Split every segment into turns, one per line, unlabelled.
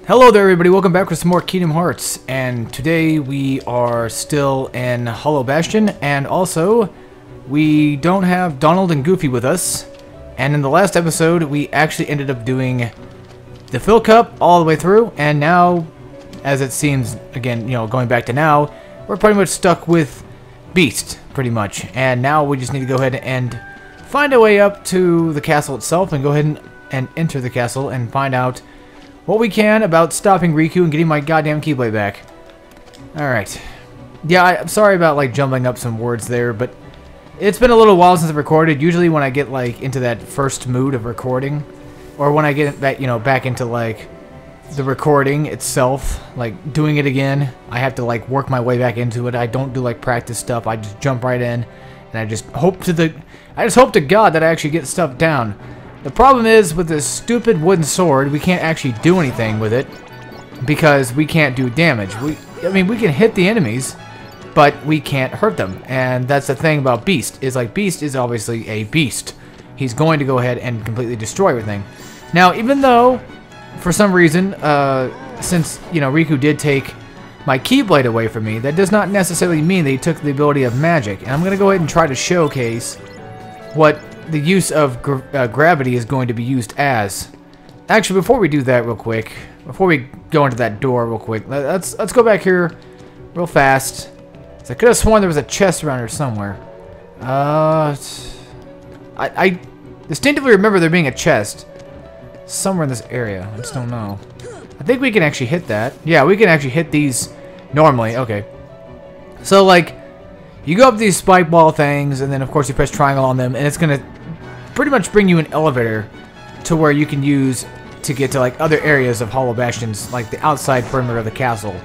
Hello there everybody, welcome back with some more Kingdom Hearts, and today we are still in Hollow Bastion, and also we don't have Donald and Goofy with us, and in the last episode we actually ended up doing the Fill Cup all the way through, and now, as it seems, again, you know, going back to now, we're pretty much stuck with Beast, pretty much, and now we just need to go ahead and find a way up to the castle itself, and go ahead and enter the castle and find out what we can about stopping Riku and getting my goddamn Keyblade back. Alright. Yeah, I'm sorry about, like, jumbling up some words there, but it's been a little while since I've recorded. Usually when I get, like, into that first mood of recording, or when I get back, you know, back into, like, the recording itself, like, doing it again, I have to, like, work my way back into it. I don't do, like, practice stuff. I just jump right in, and I just hope to God that I actually get stuff down. The problem is, with this stupid wooden sword, we can't actually do anything with it because we can't do damage. I mean, we can hit the enemies, but we can't hurt them. And that's the thing about Beast, is like, Beast is obviously a beast. He's going to go ahead and completely destroy everything. Now, even though, for some reason, since, you know, Riku did take my Keyblade away from me, that does not necessarily mean that he took the ability of magic. And I'm going to go ahead and try to showcase what the use of gravity is going to be used as. Actually, before we do that real quick, before we go into that door real quick, let's go back here real fast. So I could have sworn there was a chest around here somewhere. I distinctively remember there being a chest somewhere in this area. I just don't know. I think we can actually hit that. Yeah, we can actually hit these normally. Okay. So, like, you go up these spike ball things, and then, of course, you press triangle on them, and it's going to pretty much bring you an elevator to where you can use to get to, like, other areas of Hollow Bastion's, like, the outside perimeter of the castle.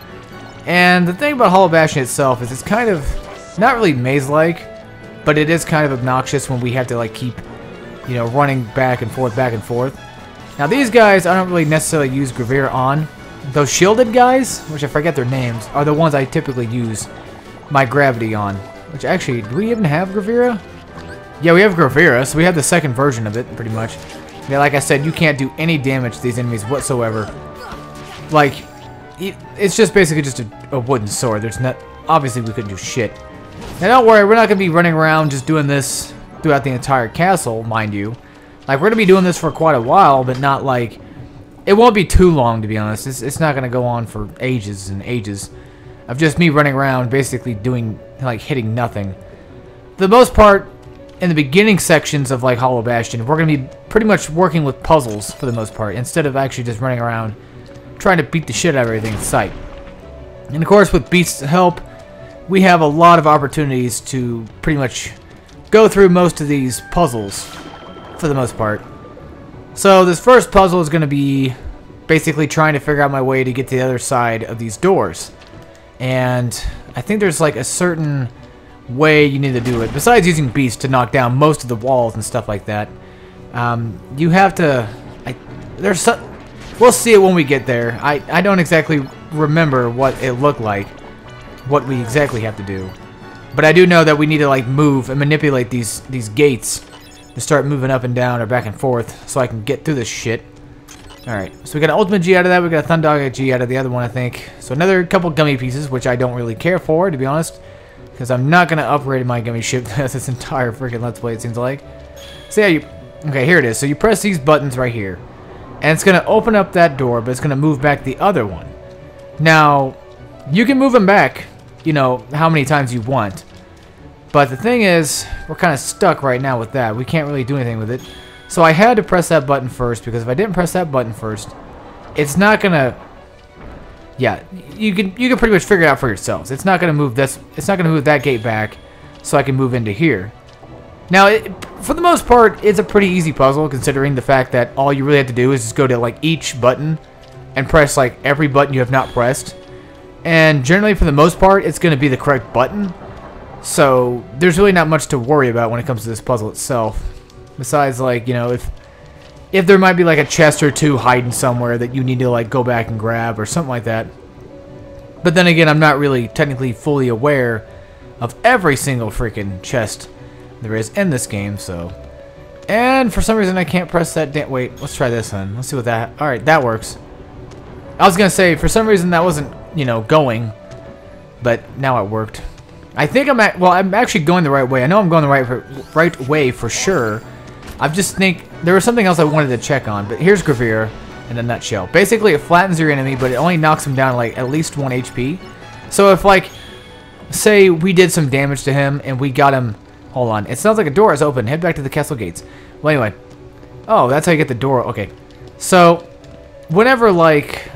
And the thing about Hollow Bastion itself is it's kind of not really maze-like, but it is kind of obnoxious when we have to, like, keep, you know, running back and forth, back and forth. Now, these guys, I don't really necessarily use Gravir on. Those shielded guys, which I forget their names, are the ones I typically use my gravity on. Which, actually, do we even have Gravira? Yeah, we have Gravira, so we have the second version of it, pretty much. Yeah, like I said, you can't do any damage to these enemies whatsoever. Like, it's just basically just a wooden sword. There's not... Obviously, we couldn't do shit. Now, don't worry, we're not going to be running around just doing this throughout the entire castle, mind you. Like, we're going to be doing this for quite a while, but not, like... It won't be too long, to be honest. It's not going to go on for ages and ages of just me running around, basically doing, like, hitting nothing. For the most part, in the beginning sections of, like, Hollow Bastion, we're going to be pretty much working with puzzles, for the most part, instead of actually just running around trying to beat the shit out of everything in sight. And, of course, with Beast's help, we have a lot of opportunities to pretty much go through most of these puzzles, for the most part. So, this first puzzle is going to be basically trying to figure out my way to get to the other side of these doors. And I think there's, like, a certain way you need to do it. Besides using Beast to knock down most of the walls and stuff like that, you have to... we'll see it when we get there. I don't exactly remember what it looked like, what we exactly have to do. But I do know that we need to, like, move and manipulate these gates to start moving up and down or back and forth so I can get through this shit. Alright, so we got an Ultimate G out of that, we got a Thundog G out of the other one, I think. So another couple gummy pieces, which I don't really care for, to be honest. Because I'm not going to upgrade my gummy ship this entire freaking Let's Play, it seems like. So yeah, okay, here it is. So you press these buttons right here. And it's going to open up that door, but it's going to move back the other one. Now, you can move them back, you know, how many times you want. But the thing is, we're kind of stuck right now with that. We can't really do anything with it. So I had to press that button first, because if I didn't press that button first, it's not gonna... Yeah, you can pretty much figure it out for yourselves. It's not gonna move this. It's not gonna move that gate back, so I can move into here. Now, for the most part, it's a pretty easy puzzle, considering the fact that all you really have to do is just go to, like, each button and press, like, every button you have not pressed. And generally, for the most part, it's gonna be the correct button. So there's really not much to worry about when it comes to this puzzle itself. Besides, like, you know, if there might be, like, a chest or two hiding somewhere that you need to, like, go back and grab or something like that. But then again, I'm not really technically fully aware of every single freaking chest there is in this game, so... And for some reason I can't press that wait, let's try this one. Let's see what that... Alright, that works. I was gonna say, for some reason that wasn't, you know, going, but now it worked. I think I'm actually going the right way. I know I'm going the right way for sure. I just think there was something else I wanted to check on, but here's Gravira in a nutshell. Basically, it flattens your enemy, but it only knocks him down like at least 1 HP. So if like, say we did some damage to him and we got him, hold on, it sounds like a door is open. Head back to the castle gates. Well, anyway, oh, that's how you get the door. Okay, so whenever like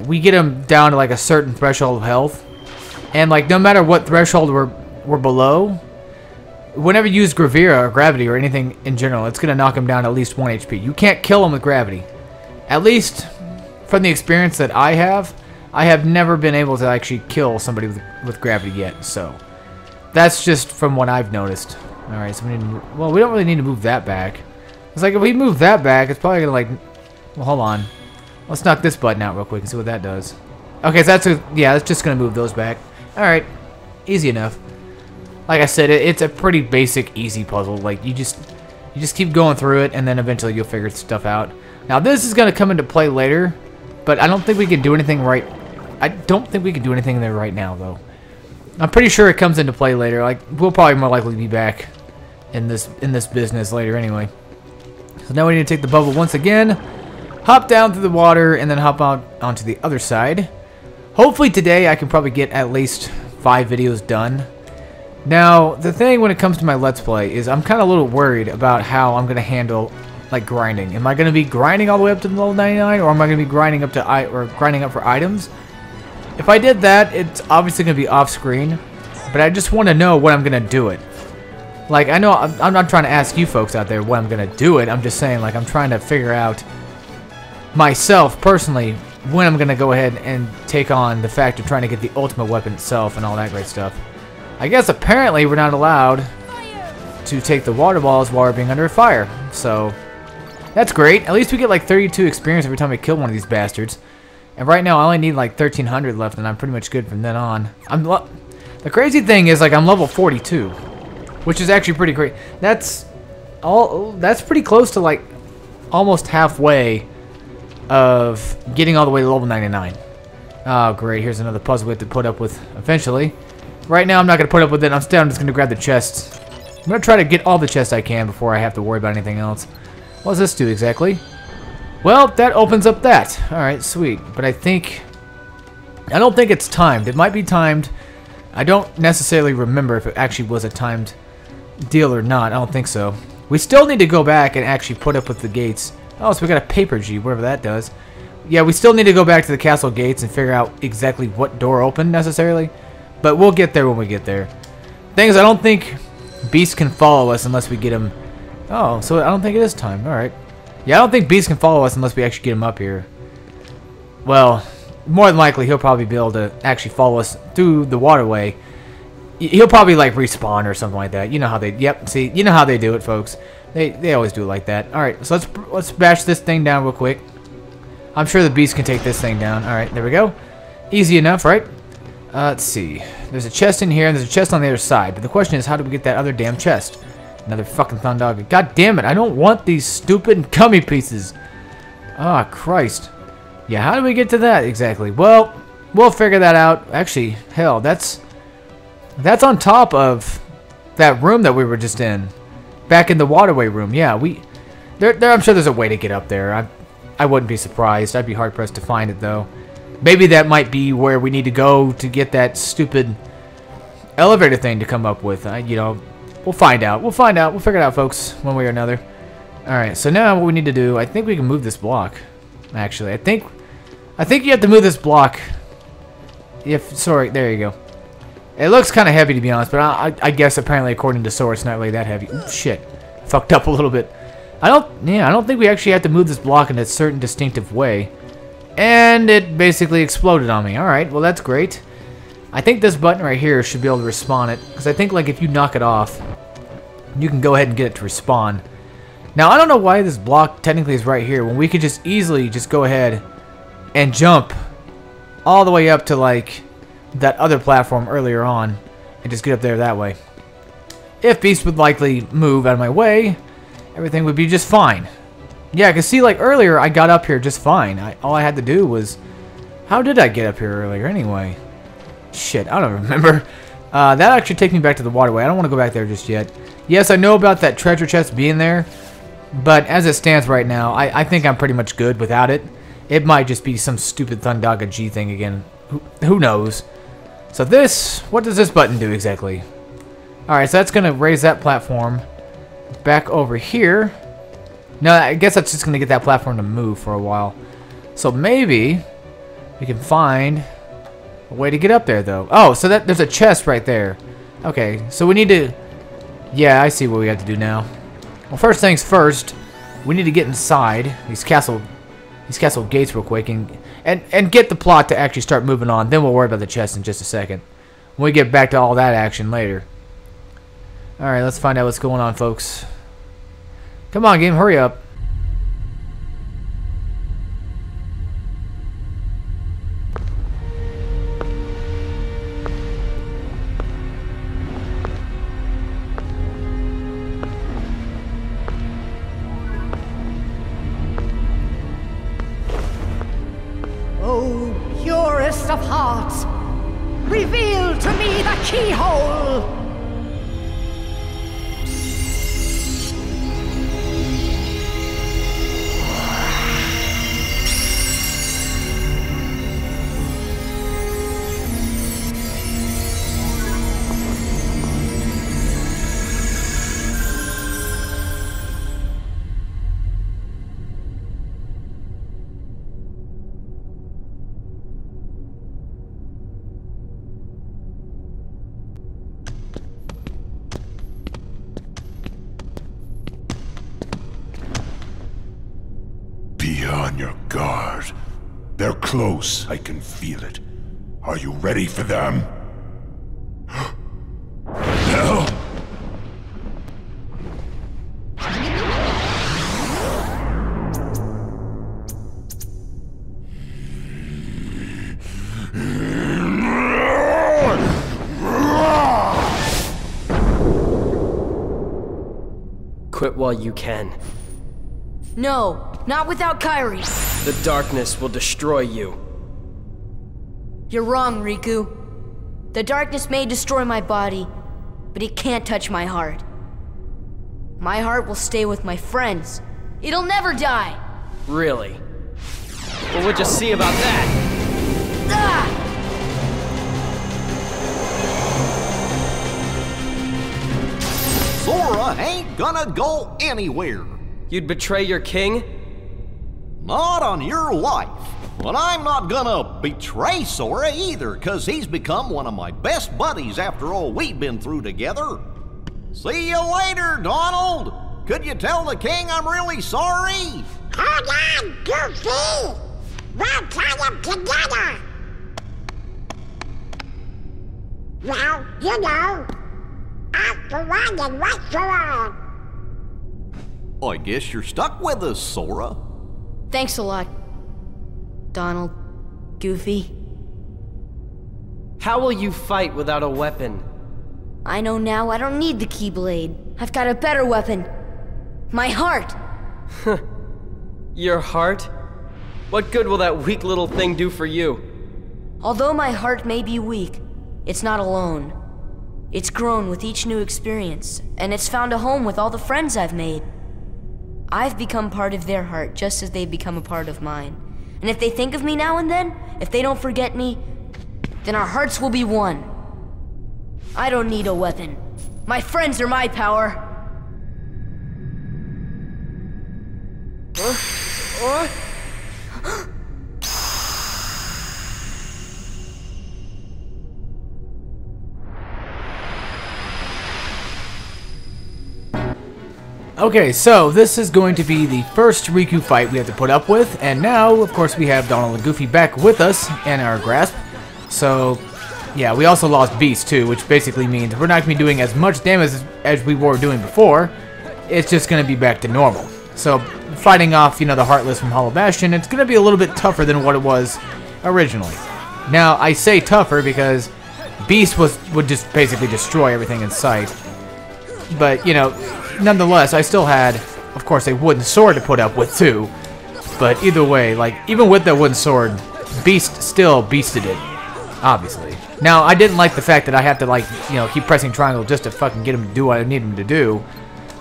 we get him down to like a certain threshold of health, and like no matter what threshold we're below, whenever you use Gravira or gravity or anything in general, it's gonna knock him down at least 1 HP. You can't kill him with gravity. At least from the experience that I have never been able to actually kill somebody with gravity yet. So that's just from what I've noticed. All right, so we don't really need to move that back. It's like if we move that back, it's probably gonna like, well, hold on. Let's knock this button out real quick and see what that does. Okay, so yeah, it's just gonna move those back. All right, easy enough. Like I said, it's a pretty basic, easy puzzle. Like you just keep going through it, and then eventually you'll figure stuff out. Now this is gonna come into play later, but I don't think we can do anything right. I don't think we can do anything there right now, though. I'm pretty sure it comes into play later. Like we'll probably more likely be back in this business later anyway. So now we need to take the bubble once again, hop down through the water, and then hop out onto the other side. Hopefully today I can probably get at least 5 videos done. Now, the thing when it comes to my Let's Play is I'm kind of a little worried about how I'm going to handle, like, grinding. Am I going to be grinding all the way up to level 99, or am I going to be grinding up to grinding up for items? If I did that, it's obviously going to be off-screen, but I just want to know when I'm going to do it. Like, I know I'm not trying to ask you folks out there when I'm going to do it. I'm just saying, like, I'm trying to figure out myself, personally, when I'm going to go ahead and take on the fact of trying to get the ultimate weapon itself and all that great stuff. I guess apparently we're not allowed to take the water balls while we're being under fire. So that's great. At least we get like 32 experience every time we kill one of these bastards. And right now I only need like 1,300 left, and I'm pretty much good from then on. The crazy thing is, like, I'm level 42, which is actually pretty great. That's pretty close to like almost halfway of getting all the way to level 99. Oh great, here's another puzzle we have to put up with eventually. Right now, I'm not going to put up with it. Instead, I'm just going to grab the chests. I'm going to try to get all the chests I can before I have to worry about anything else. What does this do exactly? Well, that opens up that. Alright, sweet. But I don't think it's timed. It might be timed. I don't necessarily remember if it actually was a timed deal or not. I don't think so. We still need to go back and actually put up with the gates. Oh, so we got a paper G, whatever that does. Yeah, we still need to go back to the castle gates and figure out exactly what door opened necessarily. But we'll get there when we get there. Thing is, I don't think Beast can follow us unless we get him. Oh, so I don't think it is time. Alright. Yeah, I don't think Beast can follow us unless we actually get him up here. Well, more than likely, he'll probably be able to actually follow us through the waterway. He'll probably, like, respawn or something like that. You know how they... Yep, see, you know how they do it, folks. They always do it like that. Alright, so let's bash this thing down real quick. I'm sure the Beast can take this thing down. Alright, there we go. Easy enough, right? Let's see. There's a chest in here, and there's a chest on the other side. But the question is, how do we get that other damn chest? Another fucking Thundog. God damn it, I don't want these stupid gummy pieces. Ah, Christ. Yeah, how do we get to that exactly? Well, we'll figure that out. Actually, hell, that's on top of that room that we were just in. Back in the waterway room. Yeah, I'm sure there's a way to get up there. I wouldn't be surprised. I'd be hard-pressed to find it, though. Maybe that might be where we need to go to get that stupid elevator thing to come up with. You know, we'll find out. We'll find out. We'll figure it out, folks, one way or another. Alright, so now what we need to do, I think we can move this block. Actually, I think you have to move this block. Sorry, there you go. It looks kind of heavy, to be honest, but I guess apparently according to Sora, it's not really that heavy. Ooh, shit. Fucked up a little bit. I don't think we actually have to move this block in a certain distinctive way. And it basically exploded on me. Alright, well that's great. I think this button right here should be able to respawn it. Because I think, like, if you knock it off, you can go ahead and get it to respawn. Now, I don't know why this block technically is right here, when we could just easily just go ahead and jump all the way up to, like, that other platform earlier on and just get up there that way. If Beast would likely move out of my way, everything would be just fine. Yeah, because see, like, earlier I got up here just fine. All I had to do was How did I get up here earlier anyway? Shit, I don't remember. That actually takes me back to the waterway. I don't want to go back there just yet. Yes, I know about that treasure chest being there, but as it stands right now, I think I'm pretty much good without it. It might just be some stupid Thundaga G thing again. Who knows? So this, what does this button do exactly? Alright, so that's going to raise that platform back over here. No, I guess that's just going to get that platform to move for a while. So maybe we can find a way to get up there, though. Oh, so there's a chest right there. Okay, so we need to... Yeah, I see what we have to do now. Well, first things first, we need to get inside these castle gates real quick and get the plot to actually start moving on. Then we'll worry about the chest in just a second. When we get back to all that action later. Alright, let's find out what's going on, folks. Come on, game, hurry up.
Oh, purest of hearts, reveal to me the keyhole!
Be on your guard. They're close, I can feel it. Are you ready for them? Hell!
Quit while you can.
No, not without Kairi.
The darkness will destroy you.
You're wrong, Riku. The darkness may destroy my body, but it can't touch my heart. My heart will stay with my friends. It'll never die.
Really? Well, we'll just see about that.
Ah!
Sora ain't gonna go anywhere.
You'd betray your king?
Not on your life. But I'm not gonna betray Sora either, cause he's become one of my best buddies after all we've been through together. See you later, Donald. Could you tell the king I'm really sorry?
Hold on, Goofy! We'll try them together! Well, you know, after one and once for all.
I guess you're stuck with us, Sora.
Thanks a lot, Donald, Goofy.
How will you fight without a weapon?
I know now I don't need the Keyblade. I've got a better weapon. My heart!
Your heart? What good will that weak little thing do for you?
Although my heart may be weak, it's not alone. It's grown with each new experience, and it's found a home with all the friends I've made. I've become part of their heart just as they've become a part of mine. And if they think of me now and then, if they don't forget me, then our hearts will be one. I don't need a weapon. My friends are my power.
Okay, so this is going to be the first Riku fight we have to put up with, and now, of course, we have Donald and Goofy back with us in our grasp. So, yeah, we also lost Beast, too, which basically means we're not going to be doing as much damage as we were doing before. It's just going to be back to normal. So, fighting off, you know, the Heartless from Hollow Bastion, it's going to be a little bit tougher than what it was originally. Now, I say tougher because Beast would just basically destroy everything in sight. But, you know, nonetheless, I still had, of course, a wooden sword to put up with, too. But either way, like, even with that wooden sword, Beast still beasted it, obviously. Now, I didn't like the fact that I had to, like, you know, keep pressing triangle just to fucking get him to do what I need him to do.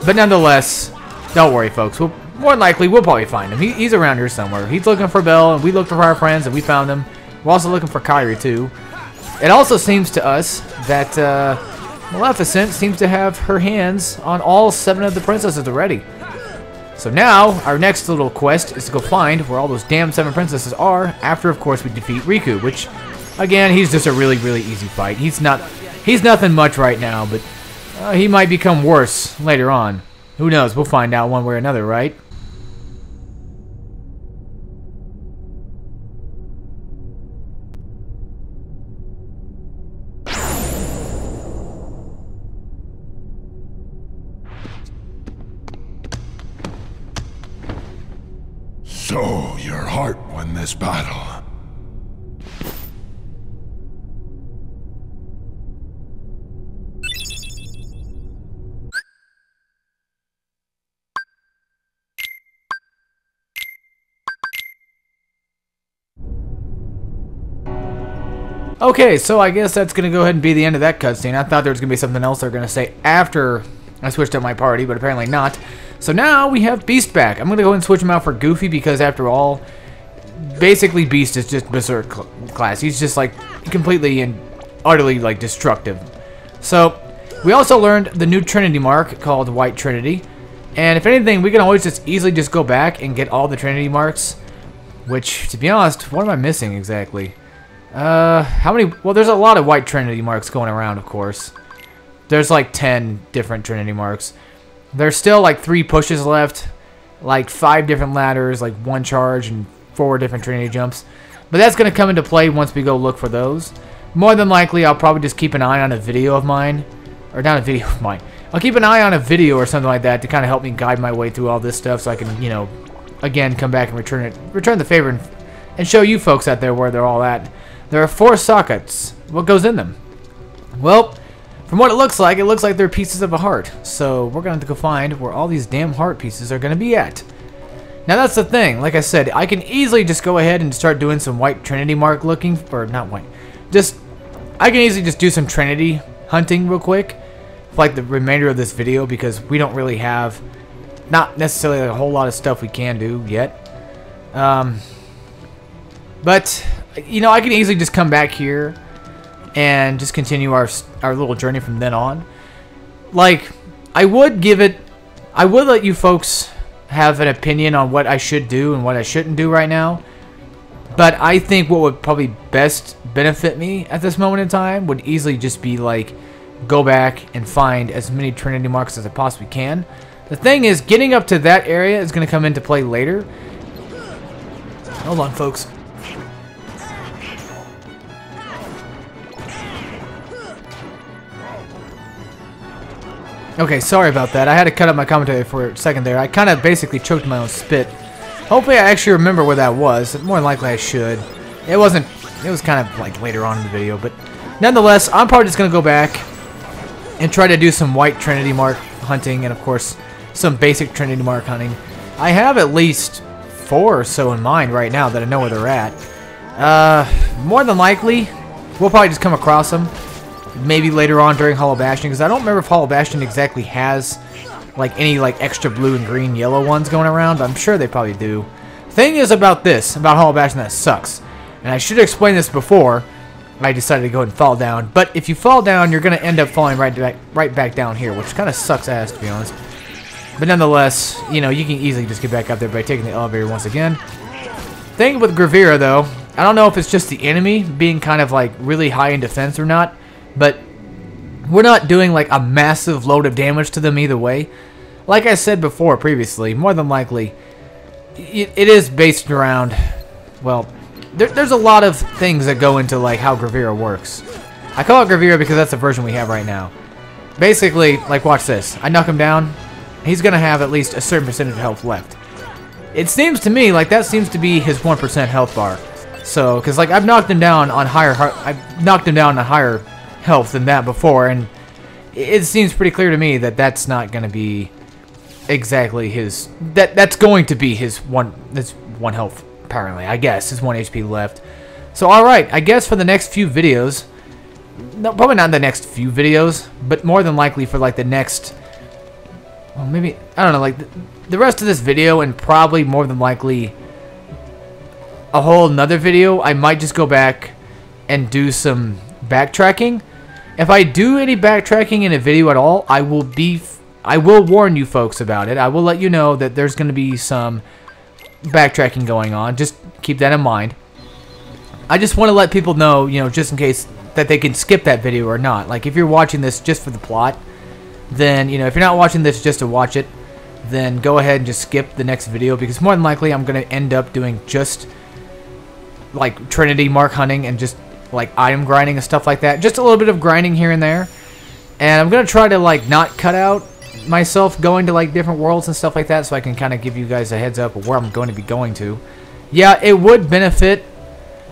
But nonetheless, don't worry, folks. More than likely, we'll probably find him. He's around here somewhere. He's looking for Belle, and we looked for our friends, and we found him. We're also looking for Kyrie, too. It also seems to us that Maleficent seems to have her hands on all 7 of the princesses already. So now, our next little quest is to go find where all those damn 7 princesses are, after, of course, we defeat Riku, which, again, he's just a really, really easy fight. He's nothing much right now, but he might become worse later on. Who knows? We'll find out one way or another, right?
So, your heart won this battle.
Okay, so I guess that's going to go ahead and be the end of that cutscene. I thought there was going to be something else they're going to say after I switched up my party, but apparently not. So now we have Beast back. I'm going to go ahead and switch him out for Goofy because, after all, basically Beast is just Berserk class. He's just, like, completely and utterly, like, destructive. So, we also learned the new Trinity mark called White Trinity. And if anything, we can always just easily just go back and get all the Trinity marks. Which, to be honest, what am I missing exactly? How many? Well, there's a lot of White Trinity marks going around, of course. There's like 10 different Trinity marks. There's still like 3 pushes left, like 5 different ladders, like 1 charge, and 4 different Trinity jumps. But that's going to come into play once we go look for those. More than likely, I'll probably just keep an eye on a video of mine. Or not a video of mine. I'll keep an eye on a video or something like that to kind of help me guide my way through all this stuff so I can, you know, again, come back and return the favor and show you folks out there where they're all at. There are 4 sockets. What goes in them? Well, from what it looks like they're pieces of a heart. So we're going to have to go find where all these damn heart pieces are going to be at. Now that's the thing. Like I said, I can easily just go ahead and start doing some White Trinity mark looking, or not white. I can easily just do some Trinity hunting real quick, for like the remainder of this video, because we don't really have, not necessarily a whole lot of stuff we can do yet. But you know, I can easily just come back here and just continue our little journey from then on. Like, I would let you folks have an opinion on what I should do and what I shouldn't do right now. But I think what would probably best benefit me at this moment in time would easily just be like, go back and find as many Trinity marks as I possibly can. The thing is, getting up to that area is going to come into play later. Hold on, folks. Okay, sorry about that. I had to cut up my commentary for a second there. I kind of basically choked my own spit. Hopefully I actually remember where that was. More than likely I should. It was kind of like later on in the video, but nonetheless, I'm probably just going to go back and try to do some White Trinity mark hunting and, of course, some basic Trinity mark hunting. I have at least 4 or so in mind right now that I know where they're at. More than likely, we'll probably just come across them. Maybe later on during Hollow Bastion, because I don't remember if Hollow Bastion exactly has like any like extra blue and green yellow ones going around, but I'm sure they probably do. Thing is about Hollow Bastion that sucks, and I should have explained this before I decided to go ahead and fall down, but if you fall down, you're going to end up falling right back down here, which kind of sucks ass, to be honest. But nonetheless, you know, you can easily just get back up there by taking the elevator once again. Thing with Gravira, though, I don't know if it's just the enemy being kind of like really high in defense or not, but we're not doing like a massive load of damage to them either way. Like I said before previously, more than likely, it is based around, well, there's a lot of things that go into like how Gravira works. I call it Gravira because that's the version we have right now. Basically, like watch this. I knock him down, he's going to have at least a certain percentage of health left. It seems to me like that seems to be his 1% health bar. So, because like I've knocked him down on higher health than that before, and it seems pretty clear to me that that's not going to be exactly his. That's going to be his one. That's 1 health apparently. I guess his 1 HP left. So, alright, I guess for the next few videos, no, probably not the next few videos, but more than likely for like the next, well, maybe, I don't know, like the rest of this video and probably more than likely a whole nother video, I might just go back and do some backtracking. If I do any backtracking in a video at all, I will warn you folks about it. I will let you know that there's going to be some backtracking going on. Just keep that in mind. I just want to let people know, you know, just in case that they can skip that video or not. Like, if you're watching this just for the plot, then, you know, if you're not watching this just to watch it, then go ahead and just skip the next video, because more than likely I'm going to end up doing just, like, Trinity Mark hunting and just, like, item grinding and stuff like that. Just a little bit of grinding here and there. And I'm going to try to, like, not cut out myself going to, like, different worlds and stuff like that, so I can kind of give you guys a heads up of where I'm going to be going to. Yeah, it would benefit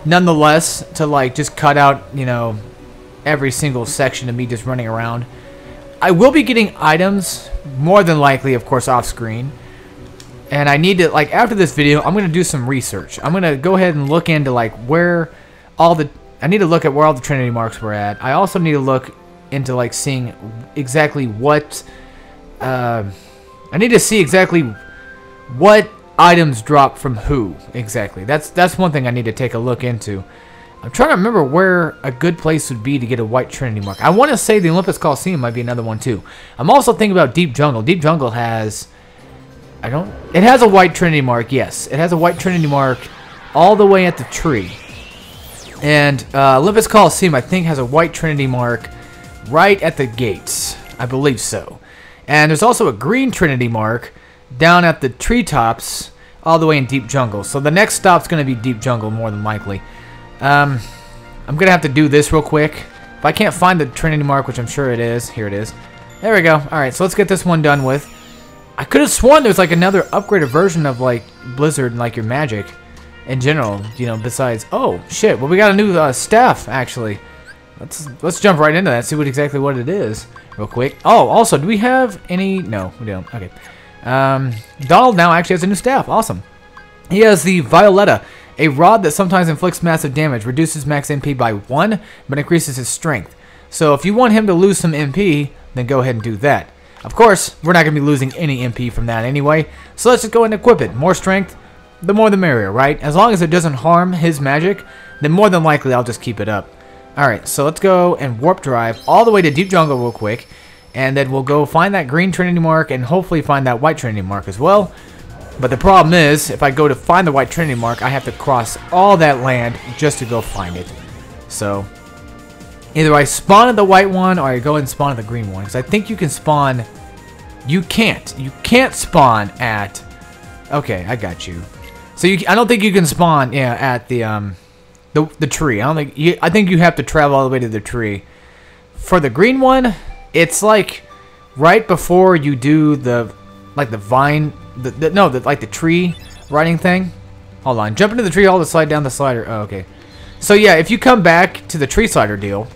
nonetheless to, like, just cut out, you know, every single section of me just running around. I will be getting items, more than likely, of course, off screen. And I need to, like, after this video, I'm going to do some research. I'm going to go ahead and look into, like, where all the, I need to look at where all the Trinity marks were at. I also need to look into, like, seeing exactly what, I need to see exactly what items drop from who, exactly. That's one thing I need to take a look into. I'm trying to remember where a good place would be to get a white Trinity mark. I want to say the Olympus Coliseum might be another one, too. I'm also thinking about Deep Jungle. Deep Jungle has, it has a white Trinity mark, yes. It has a white Trinity mark all the way at the tree. And Olympus Coliseum, I think, has a white Trinity mark right at the gates. I believe so. And there's also a green Trinity mark down at the treetops all the way in Deep Jungle. So the next stop's going to be Deep Jungle, more than likely. I'm going to have to do this real quick. If I can't find the Trinity mark, which I'm sure it is, here it is. There we go. Alright, so let's get this one done with. I could have sworn there's like another upgraded version of like Blizzard and like your magic in general, you know, besides, oh shit, well we got a new staff actually. Let's jump right into that, see exactly what it is real quick. Oh, also, do we have any, no, we don't, okay. Donald now actually has a new staff, awesome. He has the Violetta, a rod that sometimes inflicts massive damage, reduces max MP by 1, but increases his strength. So if you want him to lose some MP, then go ahead and do that. Of course, we're not going to be losing any MP from that anyway, so let's just go ahead and equip it. More strength, the more the merrier, right? As long as it doesn't harm his magic, then more than likely I'll just keep it up. Alright, so let's go and warp drive all the way to Deep Jungle real quick, and then we'll go find that green Trinity mark and hopefully find that white Trinity mark as well. But the problem is, if I go to find the white Trinity mark, I have to cross all that land just to go find it. So, either I spawn at the white one, or I go and spawn at the green one. Because I think you can spawn... You can't spawn at... Okay, I got you. So, I don't think you can spawn, yeah, at the tree. I think you have to travel all the way to the tree. For the green one, it's like right before you do the... Like the vine... like the tree riding thing. Hold on. Jump into the tree, all the slide down the slider. Oh, okay. So yeah, if you come back to the tree slider deal,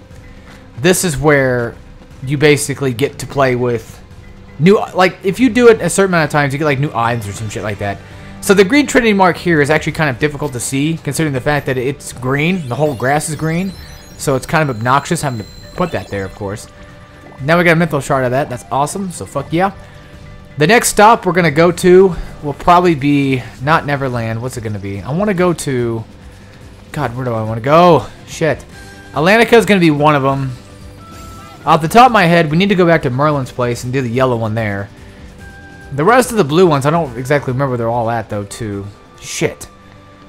this is where you basically get to play with new, like if you do it a certain amount of times, you get like new items or some shit like that. So the green Trinity mark here is actually kind of difficult to see, considering the fact that it's green. The whole grass is green. So it's kind of obnoxious having to put that there, of course. Now we got a mental shard of that. That's awesome. So fuck yeah. The next stop we're going to go to will probably be not Neverland. What's it going to be? I want to go to... God, where do I want to go? Shit. Atlantica is going to be one of them. Off the top of my head, we need to go back to Merlin's place and do the yellow one there. The rest of the blue ones, I don't exactly remember where they're all at, though, too. Shit.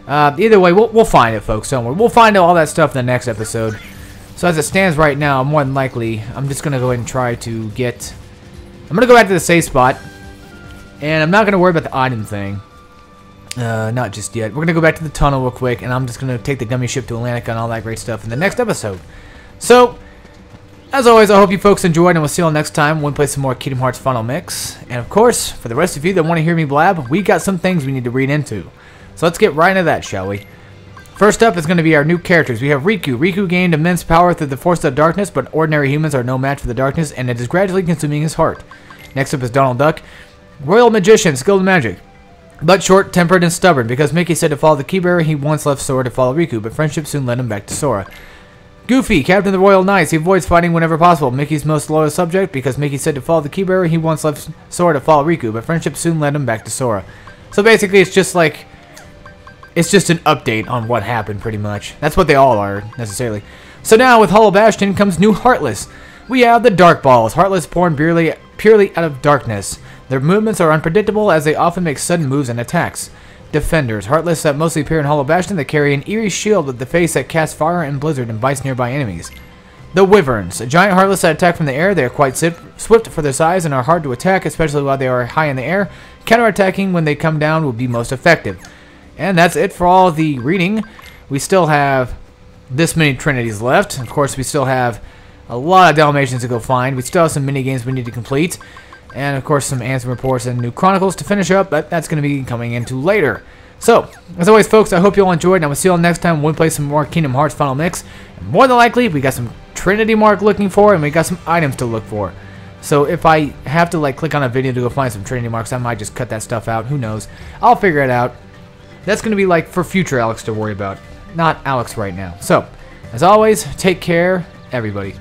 Either way, we'll find it, folks. Don't worry. We'll find all that stuff in the next episode. So as it stands right now, more than likely, I'm just going to go ahead and try to get... I'm going to go back to the safe spot. And I'm not going to worry about the item thing. Not just yet. We're going to go back to the tunnel real quick. And I'm just going to take the gummy ship to Atlantica and all that great stuff in the next episode. So, as always, I hope you folks enjoyed. And we'll see you all next time when we play some more Kingdom Hearts Final Mix. And of course, for the rest of you that want to hear me blab, we got some things we need to read into. So let's get right into that, shall we? First up is going to be our new characters. We have Riku. Riku gained immense power through the force of darkness, but ordinary humans are no match for the darkness, and it is gradually consuming his heart. Next up is Donald Duck. Royal Magician, skilled in magic. but short-tempered and stubborn. Because Mickey said to follow the Keybearer, he once left Sora to follow Riku, but friendship soon led him back to Sora. Goofy, Captain of the Royal Knights. He avoids fighting whenever possible. Mickey's most loyal subject. Because Mickey said to follow the Keybearer, he once left Sora to follow Riku, but friendship soon led him back to Sora. So basically, it's just like... It's just an update on what happened, pretty much. That's what they all are, necessarily. So now, with Hollow Bastion comes new Heartless. We have the Dark Balls. Heartless born purely out of darkness. Their movements are unpredictable, as they often make sudden moves and attacks. Defenders. Heartless that mostly appear in Hollow Bastion. They carry an eerie shield with the face that casts fire and blizzard and bites nearby enemies. The Wyverns. A giant Heartless that attack from the air. They are quite swift for their size and are hard to attack, especially while they are high in the air. Counterattacking when they come down will be most effective. And that's it for all the reading. We still have this many Trinities left. Of course, we still have a lot of Dalmatians to go find. We still have some mini-games we need to complete. And, of course, some Ansem reports and new Chronicles to finish up, but that's going to be coming into later. So, as always, folks, I hope you all enjoyed, and I will see you all next time when we play some more Kingdom Hearts Final Mix. And more than likely, we got some Trinity Mark looking for, and we got some items to look for. So if I have to, like, click on a video to go find some Trinity Marks, I might just cut that stuff out. Who knows? I'll figure it out. That's going to be, like, for future Alex to worry about. Not Alex right now. So, as always, take care, everybody.